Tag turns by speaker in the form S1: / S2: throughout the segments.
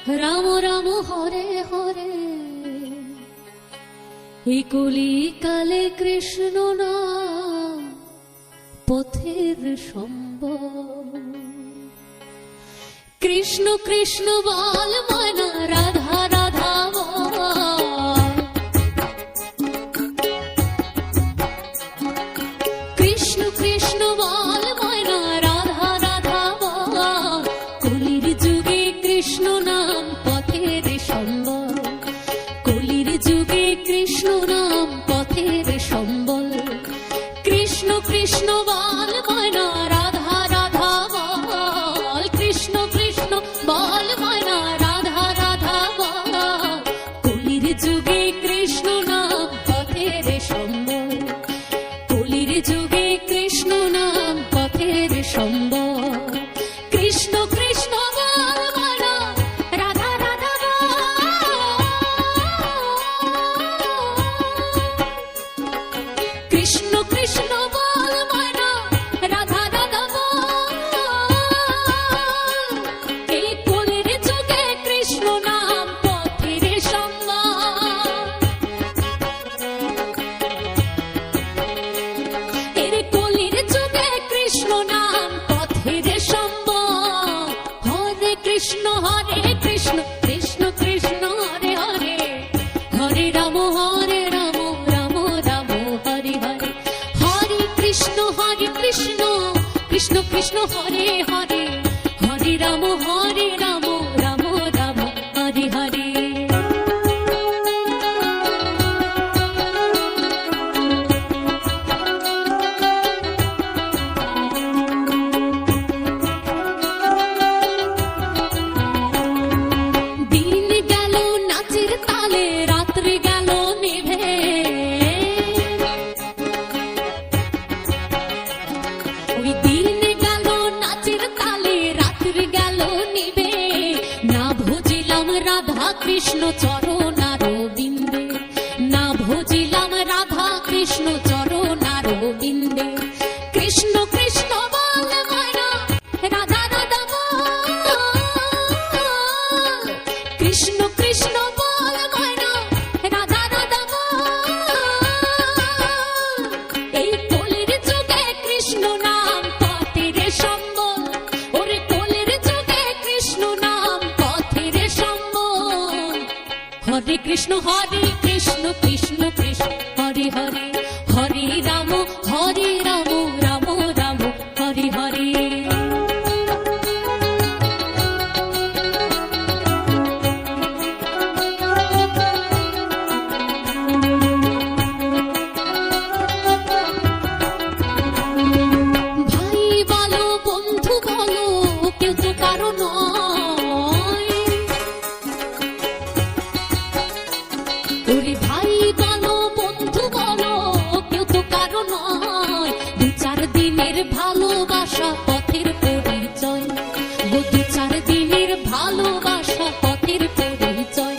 S1: রাম রাম হরে হরে এই কলিকালে কৃষ্ণ নাম পথের সম্বল। কৃষ্ণ কৃষ্ণ বল মনা রাধা রাধা বল। কৃষ্ণ কৃষ্ণ বল মনা রাধা রাধা বল। কলির যুগে কৃষ্ণ নাম পথের সম্বল। কলির যুগে কৃষ্ণ নাম পথের সম্বল। কৃষ্ণ কৃষ্ণ বল মনা রাধা রাধা বল। কৃষ্ণ কৃষ্ণ বল মনা রাধা রাধা বল। কলির যুগে কৃষ্ণ নাম পথের সম্বল। কলির যুগে কৃষ্ণ নাম পথের সম্বল। কৃষ্ণ কৃষ্ণ বল মনা রাধা রাধা বল। কৃষ্ণ কৃষ্ণ বল মনা রাধা রাধা বল। এই কলির যুগে কৃষ্ণ নাম পথের সম্বল। এর কলির যুগে কৃষ্ণ নাম পথের সম্বল। হরে কৃষ্ণ কৃষ্ণ কৃষ্ণ হরে হরে। হরে রাম রাম রাম হরে হরে। হরে কৃষ্ণ কৃষ্ণ কৃষ্ণ হরে হরে। হরে রাম রাম রাম হরে হরে। দিন গেল নাচের তালে রাত্রি গেল নিভে। ওই দিন গেল নাচের তালে রাত্রি গেল নিভে। না ভজিলাম রাধা কৃষ্ণ চরণার বিন্দে। না ভজিলাম রাধা কৃষ্ণ চরণার বিন্দে। কৃষ্ণ কৃষ্ণ বল মনা রাধা রাধা বল। কৃষ্ণ কৃষ্ণ বল মনা রাধা রাধা বল। এই কলির যুগে কৃষ্ণ নাম পথের সম্বল। ওরে কলির যুগে কৃষ্ণ নাম পথের সম্বল। হরে কৃষ্ণ কৃষ্ণ কৃষ্ণ হরে হরে। হরে রাম রাম রাম হরে হরে। ভাই বলো বন্ধু বলো কেউ তো কারো নয়। ওরে ভাই বলো বন্ধু বলো কেউ তো কারো নয়। দু চার দিনের ভালোবাসা পথের পরিচয়। দু চার দিনের ভালোবাসা পথের পরিচয়।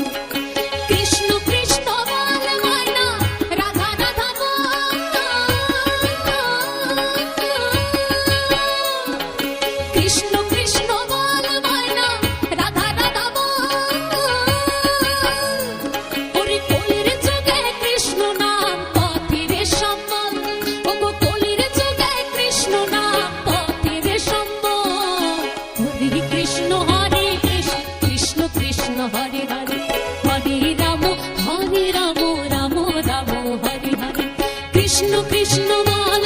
S1: কৃষ্ণ কৃষ্ণ বল মনা রাধা রাধা বল। কৃষ্ণ কৃষ্ণ বল মনা রাধা রাধা বল। ওরে কলির যুগে কৃষ্ণ নাম পথের সম্বল। ওগো কলির যুগে কৃষ্ণ নাম পথের সম্বল। হরে কৃষ্ণ কৃষ্ণ কৃষ্ণ হরে হরে। হরে রাম রাম রাম হরে হরে। কৃষ্ণ কৃষ্ণ বল